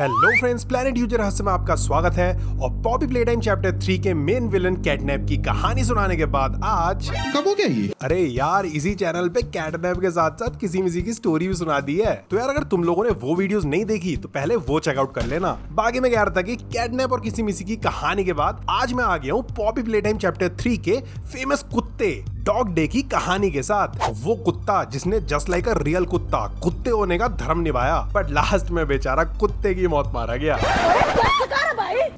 Hello friends, planet user रहस्य में आपका स्वागत है। और पॉपी प्लेटाइम चैप्टर 3 के मेन विलन कैटनैप की कहानी सुनाने के बाद आज कब हो गया ये? अरे यार, इसी चैनल पे कैटनैप के साथ साथ किसी मिसी की स्टोरी भी सुना दी है। तो यार, अगर तुम लोगों ने वो वीडियोस नहीं देखी तो पहले वो चेकआउट कर लेना। बाकी मैं कह रहा था कि कैटनैप और किसी मिसी की कहानी के बाद आज मैं आ गया हूँ पॉपी प्लेटाइम चैप्टर 3 के फेमस कुत्ते डॉग डे की कहानी के साथ। वो कुत्ता जिसने जस्ट लाइक अ रियल कुत्ता कुत्ते होने का धर्म निभाया, बट लास्ट में बेचारा कुत्ते की मौत मारा गया।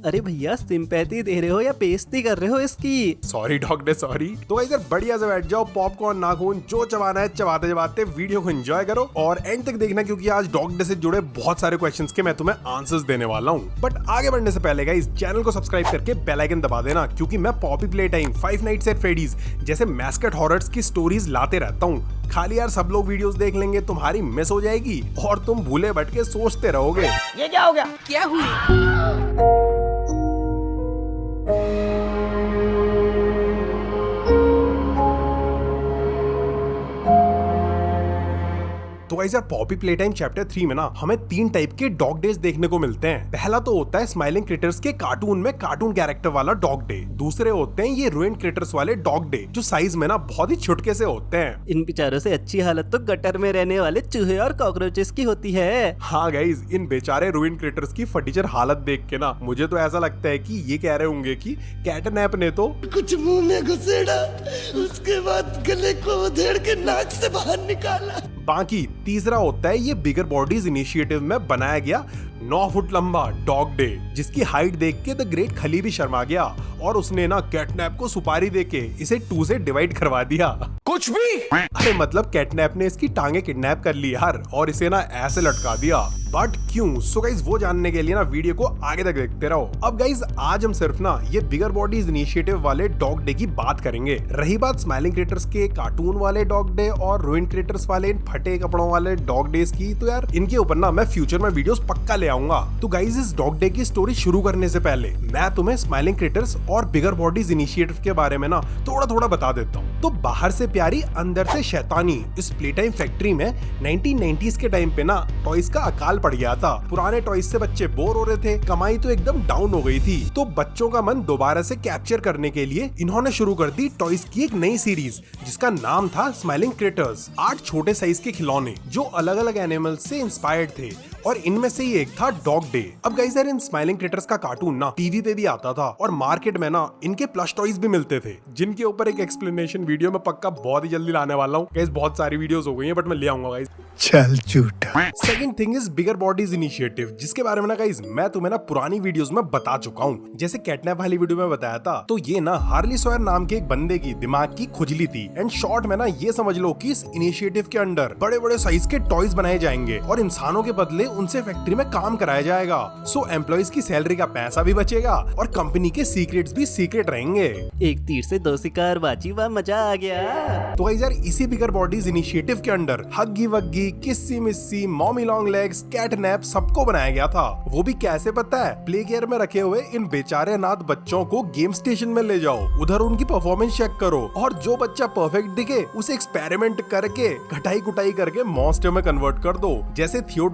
अरे भैया, सिंपैथी दे रहे हो या बेइज्जती कर रहे हो इसकी? Sorry dog day, sorry. तो गाइस यार, बढ़िया से बैठ जाओ, पॉपकॉर्न नाखून जो चबाना है चबाते चबाते वीडियो को एंजॉय करो और एंड तक देखना, क्योंकि आज डॉग डे से जुड़े बहुत सारे क्वेश्चंस के मैं तुम्हें आंसर्स देने वाला हूँ। बट आगे बढ़ने से पहले गाइस, चैनल को सब्सक्राइब करके बेल आइकन दबा देना, क्योंकि मैं Poppy Playtime, five nights at Freddy's जैसे मैस्कट हॉरर्स की स्टोरीज लाते रहता हूँ। खाली यार सब लोग वीडियोस देख लेंगे, तुम्हारी मिस हो जाएगी और तुम भूले भटके सोचते रहोगे ये क्या हो गया? क्या हुई? तो गाइस यार, पॉपी प्ले टाइम चैप्टर 3 में ना हमें 3 टाइप के डॉग डेज देखने को मिलते हैं। पहला तो होता है स्माइलिंग क्रिटर्स के कार्टून में कार्टून कैरेक्टर वाला डॉग डे। दूसरे होते हैं ये रूइंड क्रिटर्स वाले डॉग डे, जो साइज में ना बहुत ही छुटके से होते हैं। इन बेचारों से अच्छी हालत तो गटर में रहने वाले चूहे और कॉकरोचेस की होती है। हाँ गाइस, इन बेचारे रूइंड क्रिटर्स की फटीचर हालत देख के ना मुझे तो ऐसा लगता है कि ये कह रहे होंगे कि कैटनैप ने तो कुछ मुंह में घुसेड़ा, उसके बाद गले को उधेड़ के नाक से बाहर निकाला। बाकी तीसरा होता है ये बिगर बॉडीज इनिशिएटिव में बनाया गया 9 फुट लंबा डॉग डे, जिसकी हाइट देख के द ग्रेट खली भी शर्मा गया और उसने ना कैटनैप को सुपारी देके इसे 2 से डिवाइड करवा दिया। कुछ भी? अरे मतलब कैटनैप ने इसकी टांगे किडनैप कर ली यार और इसे ना ऐसे लटका दिया। बट क्यों? सो गाइस, वो जानने के लिए ना वीडियो को आगे तक देखते रहो। अब गाइस, आज हम सिर्फ ना ये बिगर बॉडीज इनिशिएटिव वाले डॉग डे की बात करेंगे। रही बात स्माइलिंग क्रिएटर्स के कार्टून वाले डॉग डे और रूइंड क्रिएटर्स वाले इन फटे कपड़ों वाले डॉग डेज की, तो यार इनके ऊपर ना मैं फ्यूचर में वीडियोस पक्का ले आऊंगा। तो गाइस, इस डॉग डे की स्टोरी शुरू करने से पहले मैं तुम्हें स्माइलिंग क्रिएटर्स और बिगर बॉडीज इनिशिएटिव के बारे में ना थोड़ा थोड़ा बता देता हूँ। तो बाहर से प्यारी अंदर से शैतानी, इस प्लेटाइम फैक्ट्री में 1990s के टाइम पे ना टॉयज का अकाल पड़ गया था। पुराने टॉयज से बच्चे बोर हो रहे थे, कमाई तो एकदम डाउन हो गई थी। तो बच्चों का मन दोबारा से कैप्चर करने के लिए इन्होंने शुरू कर दी टॉयज की एक नई सीरीज, जिसका नाम था स्माइलिंग क्रिएटर्स। 8 छोटे साइज के खिलौने जो अलग अलग एनिमल्स से इंस्पायर्ड थे और इनमें से ही एक था डॉग डे। अब गाइस यार, इन स्माइलिंग क्रिएटर्स का कार्टून ना टीवी पे भी आता था और मार्केट में ना इनके प्लस टॉयज भी मिलते थे, जिनके ऊपर एक एक्सप्लेनेशन वीडियो में पक्का बहुत ही जल्दी लाने वाला हूँ। गाइस बहुत सारी वीडियोस हो गई हैं, बट मैं ले आऊंगा गाइस। चल झूठा। Second thing is bigger bodies initiative, जिसके बारे में ना गाइस मैं तुम्हें ना पुरानी वीडियोस में बता चुका हूँ। जैसे कैटनैप वाली वीडियो में बताया था, तो ये ना हार्ली सॉयर नाम के एक बंदे की दिमाग की खुजली थी। एंड शॉर्ट में ना ये समझ लो कि इस इनिशिएटिव के अंडर बड़े बड़े साइज के टॉयज बनाए जाएंगे और इंसानों के बदले उनसे फैक्ट्री में काम कराया जाएगा। सो एम्प्लॉइज की सैलरी का पैसा भी बचेगा और कंपनी के सीक्रेट्स भी सीक्रेट रहेंगे। एक तीर से 2 शिकार बाजी, वाह मजा आ गया। तो गाइस यार, इसी बिगर बॉडीज इनिशिएटिव के under Huggy Wuggy, Kissy Missy, Mommy Long Legs, CatNap सबको बनाया गया था। वो भी कैसे पता है? प्ले केयर में रखे हुए इन बेचारे अनाथ बच्चों को गेम स्टेशन में ले जाओ, उधर उनकी परफॉर्मेंस चेक करो और जो बच्चा परफेक्ट दिखे उसे एक्सपेरिमेंट करके कटाई कुटाई करके मॉन्स्टर में कन्वर्ट कर दो। जैसे थियो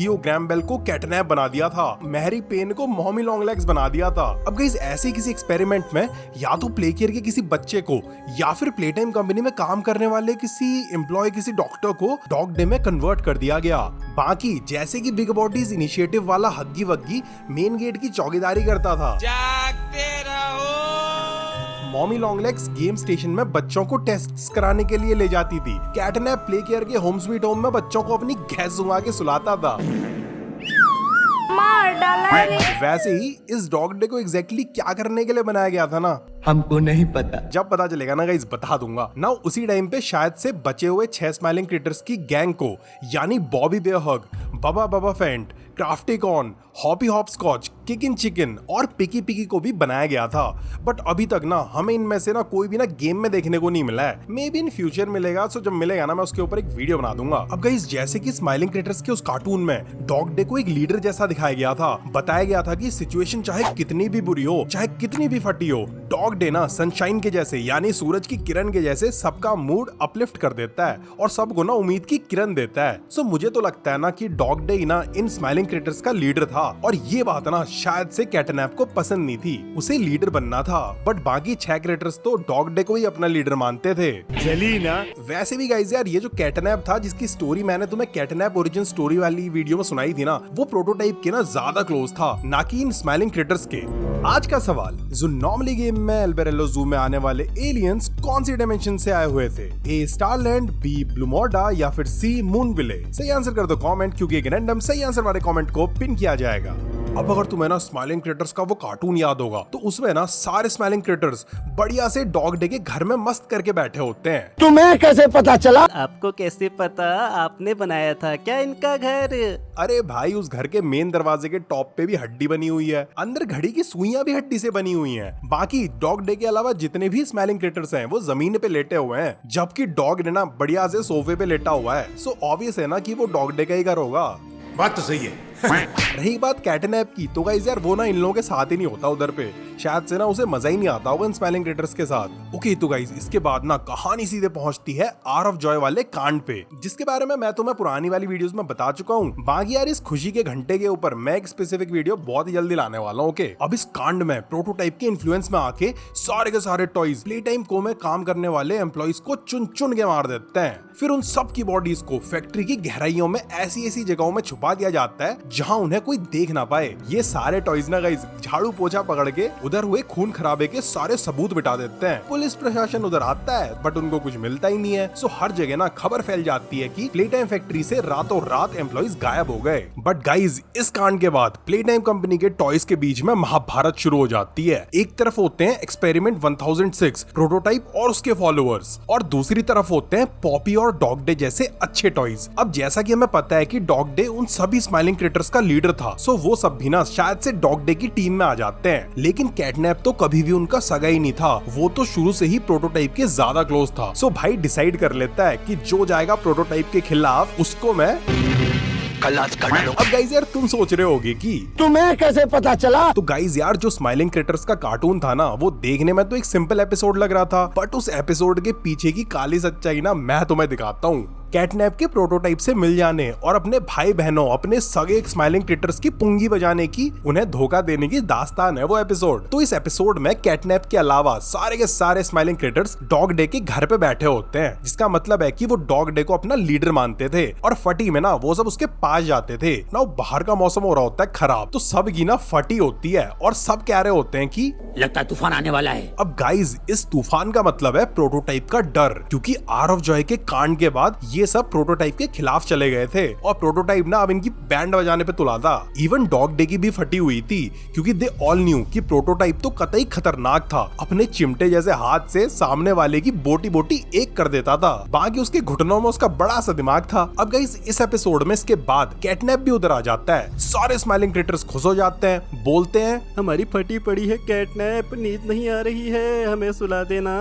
ग्रैम्बेल को कैटनैप बना दिया था, मैरी पेन को मॉमी लॉन्ग लेग्स बना दिया था। अब गाइस, ऐसे किसी एक्सपेरिमेंट में या तो प्ले केयर के किसी बच्चे को या फिर प्ले टाइम कंपनी में काम करने वाले किसी एम्प्लॉय, किसी डॉक्टर को डॉग डे में कन्वर्ट कर दिया गया। बाकी जैसे कि बिग बॉडीज इनिशिएटिव वाला हग्गी वग्गी मेन गेट की चौकीदारी करता था, जागते रहो। Mommy Long Legs game station में बच्चों को टेस्ट कराने के लिए ले जाती थी, कैटनैप प्ले केयर के होम स्वीट होम में बच्चों को अपनी गैस सुंघा के सुलाता था। मार डाला रे। वैसे ही इस डॉग डे को एग्जैक्टली क्या करने के लिए बनाया गया था ना, हमको नहीं पता। जब पता चलेगा ना गाइस बता दूंगा ना। उसी टाइम पे शायद से बचे हुए 6 स्माइलिंग क्रिएटर्स की गैंग को, यानी बॉबी बेयर हग, Bubba Bubbaphant, CraftyCorn, Hoppy Hopscotch, Kickin Chicken और पिकी पिकी को भी बनाया गया था। बट अभी तक ना हमें इनमें से ना कोई भी ना गेम में देखने को नहीं मिला है। मे बी इन फ्यूचर मिलेगा, सो जब मिलेगा ना मैं उसके ऊपर एक वीडियो बना दूंगा। अब गाइस, जैसे कि स्माइलिंग क्रिएटर्स के उस कार्टून में डॉग डे को एक लीडर जैसा दिखाया गया था। बताया गया था कि सिचुएशन चाहे कितनी भी बुरी हो, चाहे कितनी भी फटी हो, डॉग डॉग डे ना सनशाइन के जैसे यानी सूरज की किरण के जैसे सबका मूड अपलिफ्ट कर देता है और सबको ना उम्मीद की किरण देता है। सो मुझे तो लगता है ना कि डॉग डे ना इन स्माइलिंग क्रिएटर्स का लीडर था और ये बात ना शायद से कैटनैप को पसंद नहीं थी, उसे लीडर बनना था। बट बाकी 6 क्रिएटर्स तो डॉग डे को ही अपना लीडर मानते थे। जली ना। वैसे भी गाइस यार, ये जो कैटनैप था जिसकी स्टोरी मैंने तुम्हें कैटनैप ओरिजिन स्टोरी वाली वीडियो में सुनाई थी ना, वो प्रोटोटाइप के ना ज्यादा क्लोज था, ना कि इन स्माइलिंग क्रिएटर्स के। आज का सवाल, जो नॉर्मली गेम में एल्बेरेलो ज़ू में आने वाले एलियंस कौन सी डायमेंशन से आए हुए थे? ए स्टारलैंड, बी ब्लूमोर्डा या फिर सी मूनविले? सही आंसर कर दो कमेंट, क्योंकि एक रैंडम सही आंसर वाले कमेंट को पिन किया जाएगा। अब अगर तुम्हें ना स्माइलिंग क्रिएटर्स का वो कार्टून याद होगा तो उसमें ना सारे स्माइलिंग क्रिएटर्स बढ़िया से डॉग डे के घर में मस्त करके बैठे होते हैं। तुम्हें कैसे पता चला? आपको कैसे पता? आपने बनाया था क्या इनका घर? अरे भाई, उस घर के मेन दरवाजे के टॉप पे भी हड्डी बनी हुई है, अंदर घड़ी की सुइयां भी हड्डी से बनी हुई हैं। बाकी डॉग डे के अलावा जितने भी स्माइलिंग क्रिएटर्स हैं वो जमीन पे लेटे हुए हैं, जबकि डॉग डे ना बढ़िया से सोफे पे लेटा हुआ है। सो ऑब्वियस है ना कि वो डॉग डे का ही घर होगा। बात तो सही है। रही बात कैटनैप की, तो गाइस यार वो ना इन लोगों के साथ ही नहीं होता उधर पे, शायद से ना उसे मजा ही नहीं आता होगा इन स्माइलिंग क्रिएटर्स के साथ। ओके, तो गाइस इसके बाद ना कहानी सीधे पहुंचती है आर ऑफ जॉय वाले कांड पे, जिसके बारे में मैं तुम्हें पुरानी वाली वीडियोस में बता चुका हूँ। बाकी यार इस खुशी के घंटे के ऊपर मैं एक स्पेसिफिक वीडियो बहुत ही जल्दी लाने वाला हूँ। ओके, अब इस कांड में प्रोटोटाइप के इन्फ्लुएंस में आके सारे के सारे टॉयज प्ले टाइम को में काम करने वाले एम्प्लॉइज को चुन चुन के मार देते हैं। फिर उन सब की बॉडीज को फैक्ट्री की गहराइयों में ऐसी ऐसी जगहों में छुपा दिया जाता है जहां उन्हें कोई देख ना पाए। ये सारे टॉयज ना गाइस झाड़ू पोछा पकड़ के उधर हुए खून खराबे के सारे सबूत मिटा देते हैं। पुलिस प्रशासन उधर आता है बट उनको कुछ मिलता ही नहीं है। सो हर जगह ना खबर फैल जाती है कि प्ले टाइम फैक्ट्री से रातों रात एम्प्लॉइज गायब हो गए। बट गाइस इस कांड के बाद प्ले टाइम कंपनी के टॉयज के बीच में महाभारत शुरू हो जाती है। एक तरफ होते हैं एक्सपेरिमेंट 1006 प्रोटोटाइप और उसके फॉलोअर्स, और दूसरी तरफ होते हैं पॉपी और डॉग डे जैसे अच्छे टॉयज। अब जैसा कि हमें पता है कि डॉग डे उन सभी स्माइलिंग क्रिएटर्स का लीडर था, सो वो सब भी ना शायद से डॉग डे की टीम में आ जाते हैं। लेकिन कैटनैप तो कभी भी उनका सगा ही नहीं था, वो तो शुरू से ही प्रोटोटाइप के ज्यादा क्लोज था। सो भाई डिसाइड कर लेता है कि जो जाएगा प्रोटोटाइप के खिलाफ उसको मैं खलास कर दूं। अब गाइस यार तुम सोच रहे होगे कि तुम्हें कैसे पता चला? तो गाइस यार जो स्माइलिंग क्रिएटर्स का कार्टून था ना, वो देखने में तो एक सिंपल एपिसोड लग रहा था, बट उस एपिसोड के पीछे की काली सच्चाई ना मैं तुम्हें दिखाता हूँ। कैटनैप के प्रोटोटाइप से मिल जाने और अपने भाई बहनों, अपने सगे स्माइलिंग क्रिएटर्स की पुंगी बजाने की, उन्हें धोखा देने की दास्तान है वो एपिसोड। तो इस एपिसोड में कैटनैप के अलावा सारे के सारे स्माइलिंग क्रिएटर्स डॉग डे के घर पे बैठे होते हैं, जिसका मतलब है कि वो डॉग डे को अपना लीडर मानते थे और फटी में ना वो सब उसके पास जाते थे ना। बाहर का मौसम हो रहा होता है खराब, तो सब की ना फटी होती है और सब कह रहे होते हैं कि लगता है तूफान आने वाला है। अब गाइस इस तूफान का मतलब है प्रोटोटाइप का डर, क्योंकि आर ऑफ जॉय के कांड के बाद ये सब प्रोटोटाइप के खिलाफ चले गए थे और प्रोटोटाइप ना अब इनकी बैंड बजाने पे तुला था। इवन डॉग डे की भी फटी हुई थी, क्योंकि दे ऑल न्यू कि प्रोटोटाइप तो कतई खतरनाक था, अपने चिमटे जैसे हाथ से सामने वाले की बोटी बोटी एक कर देता था। बाकी उसके घुटनों में उसका बड़ा सा दिमाग था। अब गाइस इस एपिसोड में इसके बाद कैटनैप भी उधर आ जाता है, सारे स्माइलिंग क्रिएटर्स खुश हो जाते हैं, बोलते हैं हमारी फटी पड़ी है कैटनैप, नींद नहीं आ रही है, हमें सुला देना।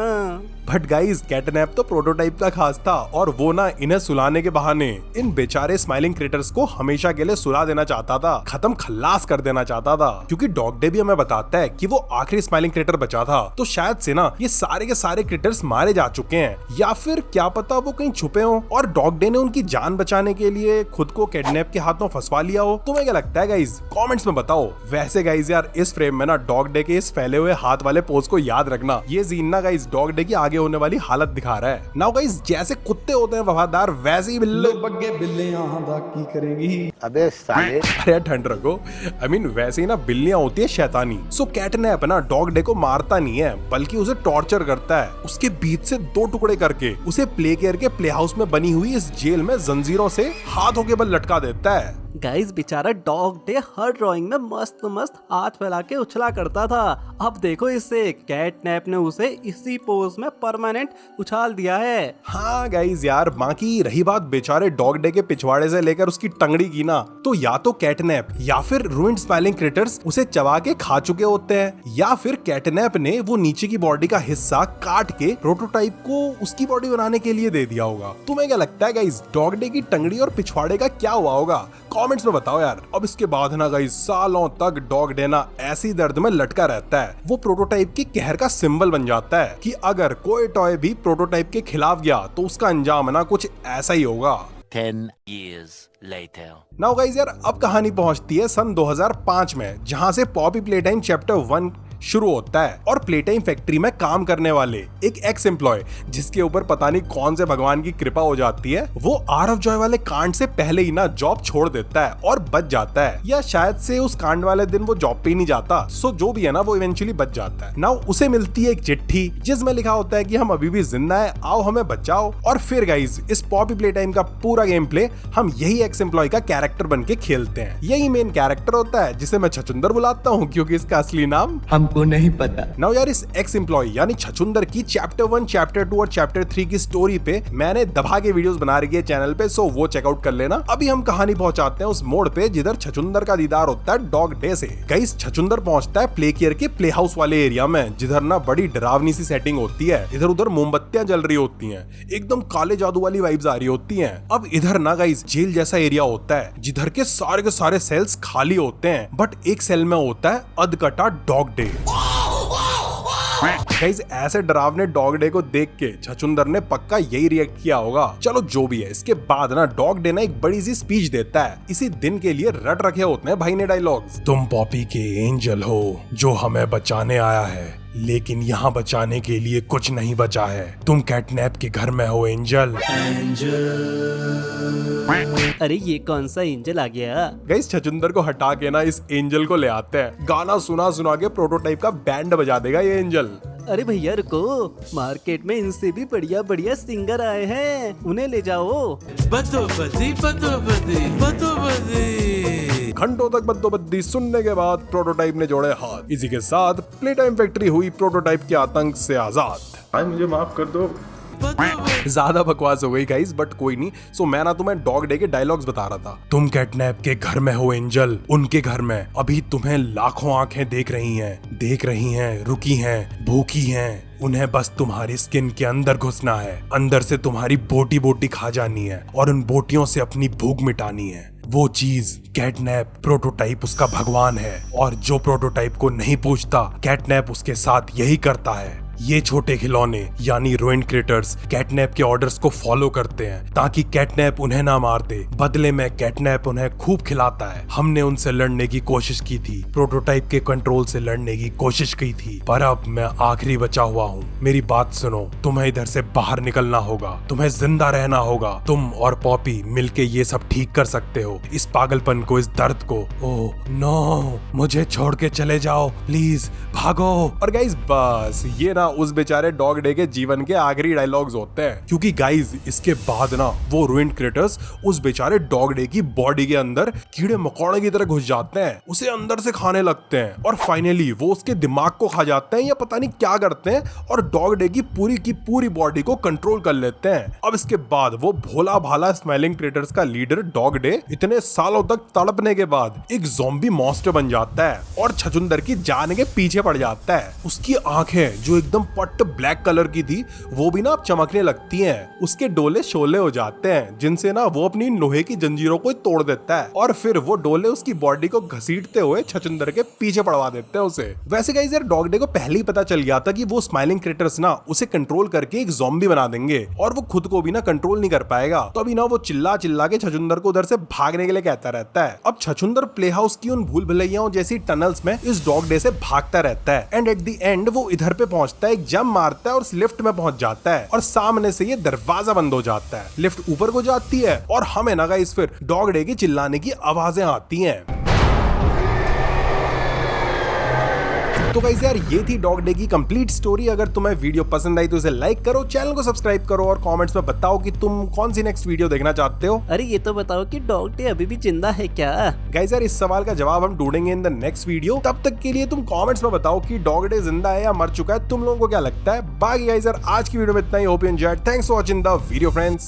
बट गाइस कैटनैप तो प्रोटोटाइप का खास था और वो ना इन्हें सुलाने के बहाने इन बेचारे स्माइलिंग क्रिएटर्स को हमेशा के लिए सुला देना चाहता था, खत्म खल्लास कर देना चाहता था। क्योंकि डॉग डे भी हमें बताता है कि वो आखिरी स्माइलिंग क्रिएटर बचा था, तो शायद से ना ये सारे के सारे क्रिएटर्स मारे जा चुके हैं, या फिर क्या पता वो कहीं छुपे हों और डॉग डे ने उनकी जान बचाने के लिए खुद को कैटनैप के हाथ में फंसवा लिया हो। तुम्हें क्या लगता है गाइस, कमेंट्स में बताओ। वैसे गाइस यार इस फ्रेम में ना डॉग डे के इस फैले हुए हाथ वाले पोज को याद रखना, ये सीन ना गाइस डॉग डे की आगे होने वाली हालत दिखा रहा है। नाउ गाइस जैसे कुत्ते होते हैं वफादार, वैसे ही बिल्लो बग्गे बिल्लियां दा की करेंगी। अबे साले। अरे ठंड रखो, आई मीन वैसे ही ना बिल्लियां होती है शैतानी। सो कैटनैप ना डॉग डे को मारता नहीं है, बल्कि उसे टॉर्चर करता है, उसके बीच से 2 टुकड़े करके उसे प्ले केयर के प्ले हाउस में बनी हुई इस जेल में जंजीरों से हाथों के बल लटका देता है। गाइस बेचारा डॉग डे हर ड्राइंग में मस्त मस्त हाथ फैला के उछला करता था। अब देखो इससे कैटनैप ने उसे इसी पोज में परमानेंट उछाल दिया है। हाँ गाइस यार, बाकी रही बात बेचारे डॉग डे के पिछवाड़े से लेकर उसकी टंगड़ी की ना, तो या तो कैटनैप या फिर रूइंड स्माइलिंग क्रिएटर्स उसे चबा के खा चुके होते हैं, या फिर कैटनैप ने वो नीचे की बॉडी का हिस्सा काट के प्रोटोटाइप को उसकी बॉडी बनाने के लिए दे दिया होगा। तुम्हें क्या लगता है गाइस, डॉग डे की टंगड़ी और पिछवाड़े का क्या हुआ होगा? कमेंट्स में बताओ यार। अब इसके बाद ना गाइस सालों तक डॉग डे ना ऐसी दर्द में लटका रहता है। वो प्रोटोटाइप के कहर का सिंबल बन जाता है कि अगर कोई टॉय भी प्रोटोटाइप के खिलाफ गया तो उसका अंजाम ना कुछ ऐसा ही होगा। 10 years later. नाउ गाइस यार अब कहानी पहुंचती है सन 2005 में, जहां से पॉपी प्लेटाइम चैप्टर 1 शुरू होता है और प्लेटाइम फैक्ट्री में काम करने वाले एक एक्स एम्प्लॉय, जिसके ऊपर पता नहीं कौन से भगवान की कृपा हो जाती है, वो आर ऑफ जॉय वाले कांड से पहले ही ना जॉब छोड़ देता है और बच जाता है, या शायद से उस कांड वाले दिन वो जॉब पे ही नहीं जाता। सो जो भी है ना वो इवेंचुअली बच जाता है। नाउ उसे मिलती है एक चिट्ठी जिसमें लिखा होता है कि हम अभी भी जिंदा है, आओ हमें बचाओ। और फिर गाइज इस पॉपी प्लेटाइम का पूरा गेम प्ले हम यही एक्स एम्प्लॉय का कैरेक्टर बन के खेलते हैं। यही मेन कैरेक्टर होता है जिसे मैं छछुंदर बुलाता हूँ, क्योंकि इसका असली नाम हमको नहीं पता। नाउ यार इस एक्स एम्प्लॉय यानी छछुंदर की चैप्टर 1, चैप्टर 2 और चैप्टर 3 की स्टोरी पे मैंने दबा के वीडियोस बना रखी है चैनल पे, सो वो चेकआउट कर लेना। अभी हम कहानी पहुंचाते हैं उस मोड़ पे जिधर छछुंदर का दीदार होता है डॉग डे से। गाइस छछुंदर पहुंचता है प्ले केयर के प्ले हाउस वाले एरिया में, जिधर ना बड़ी डरावनी सी सेटिंग होती है। इधर उधर मोमबत्तियां जल रही होती हैं, एकदम काले जादू वाली वाइब्स आ रही होती हैं। अब इधर ना गाइस जेल जैसा एरिया होता है जिधर के सारे सेल्स खाली होते हैं, बट एक सेल में होता है अधकटा डॉग डे। गाइस ऐसे डरावने डॉग डे को देख के छछुंदर ने पक्का यही रिएक्ट किया होगा। चलो जो भी है, इसके बाद ना डॉग डे ना एक बड़ी सी स्पीच देता है। इसी दिन के लिए रट रखे होते हैं भाई ने डायलॉग्स। तुम पॉपी के एंजल हो जो हमें बचाने आया है, लेकिन यहाँ बचाने के लिए कुछ नहीं बचा है। तुम कैटनैप के घर में हो एंजल। अरे ये कौन सा एंजल आ गया? गाइस छछुंदर को हटा के ना इस एंजल को ले आते हैं। गाना सुना सुना के प्रोटोटाइप का बैंड बजा देगा ये एंजल। अरे भैया रुको, मार्केट में इनसे भी बढ़िया बढ़िया सिंगर आए हैं, उन्हें ले जाओ। घंटों तक बद्दोबद्दी सुनने के बाद प्रोटोटाइप ने जोड़े हाथ। इसी के साथ प्लेटाइम फैक्ट्री हुई प्रोटोटाइप के आतंक से आजाद। भाई मुझे माफ कर दो। ज्यादा बकवास हो गई गाइस, बट कोई नहीं। सो मैं ना तुम्हें डॉग डे के डायलॉग्स बता रहा था। तुम कैटनैप के घर में हो एंजल, उनके घर में। अभी तुम्हें लाखों आंखें देख रही हैं, रुकी हैं, भूखी हैं। उन्हें बस तुम्हारी स्किन के अंदर घुसना है, अंदर से तुम्हारी बोटी बोटी खा जानी है और उन बोटियों से अपनी भूख मिटानी है। वो चीज कैटनैप, प्रोटोटाइप उसका भगवान है, और जो प्रोटोटाइप को नहीं पूछता कैटनैप उसके साथ यही करता है। ये छोटे खिलौने यानी रोइन क्रिएटर्स कैटनैप के ऑर्डर्स को फॉलो करते हैं ताकि कैटनैप उन्हें ना मार दे। बदले में कैटनैप उन्हें खूब खिलाता है। हमने उनसे लड़ने की कोशिश की थी, प्रोटोटाइप के कंट्रोल से लड़ने की कोशिश की थी, पर अब मैं आखिरी बचा हुआ हूँ। मेरी बात सुनो, तुम्हें इधर से बाहर निकलना होगा, तुम्हें जिंदा रहना होगा। तुम और पॉपी मिलके ये सब ठीक कर सकते हो, इस पागलपन को, इस दर्द को। ओह नो, मुझे छोड़ के चले जाओ प्लीज, भागो। और गाइस बस ये ना उस बेचारे डॉग डे के जीवन के आखिरी डायलॉग्स होते हैं, क्योंकि गाइस इसके बाद ना वो रूइंड क्रिएटर्स उस बेचारे डॉग डे की बॉडी के अंदर कीड़े मकोड़े की तरह घुस जाते हैं, उसे अंदर से खाने लगते हैं और फाइनली वो उसके दिमाग को खा जाते हैं या पता नहीं क्या करते हैं और डॉग डे की पूरी बॉडी को कंट्रोल कर लेते हैं। अब इसके बाद वो भोला भाला स्माइलिंग क्रिएटर्स का लीडर डॉग डे इतने सालों तक तड़पने के बाद एक ज़ॉम्बी मॉन्स्टर बन जाता है और छछुंदर की जान के पीछे पड़ जाता है। उसकी आंखें जो एकदम पट्ट ब्लैक कलर की थी वो भी ना अब चमकने लगती हैं। उसके डोले शोले हो जाते हैं जिनसे ना वो अपनी लोहे की जंजीरों को तोड़ देता है और फिर वो डोले उसकी बॉडी को घसीटते हुए छछुंदर के पीछे पड़वा देते हैं उसे। वैसे गाइस यार डॉग डे को पहले ही पता चल गया था कि वो स्माइलिंग क्रिएटर्स ना उसे कंट्रोल करके एक ज़ॉम्बी बना देंगे और वो खुद को भी ना कंट्रोल नहीं कर पाएगा। तो अभी ना वो चिल्ला चिल्ला के छछुंदर को उधर से भागने के लिए कहता रहता है। अब छछुंदर प्ले हाउस की उन भूल भुलैयाओं जैसी टनल्स में इस डॉग डे से भागता रहता है एंड एट द एंड वो इधर पे पहुंचता है, एक जंप मारता है और उस लिफ्ट में पहुंच जाता है और सामने से ये दरवाजा बंद हो जाता है। लिफ्ट ऊपर को जाती है और हमें ना गाइस फिर डॉग डे की चिल्लाने की आवाजें आती हैं। तो गाइस यार ये थी डॉग डे की कंप्लीट स्टोरी। अगर तुम्हें वीडियो पसंद आई तो इसे लाइक करो, चैनल को सब्सक्राइब करो और कमेंट्स में बताओ कि तुम कौन सी नेक्स्ट वीडियो देखना चाहते हो। अरे ये तो बताओ कि डॉग डे अभी भी जिंदा है क्या? गाइस यार इस सवाल का जवाब हम ढूंढेंगे इन द नेक्स्ट वीडियो। तब तक के लिए तुम कमेंट्स में बताओ कि डॉग डे जिंदा है या मर चुका है, तुम लोगों को क्या लगता है। बाकी गाइस यार आज की वीडियो में इतना ही। Hope you enjoyed. Thanks for watching the video friends.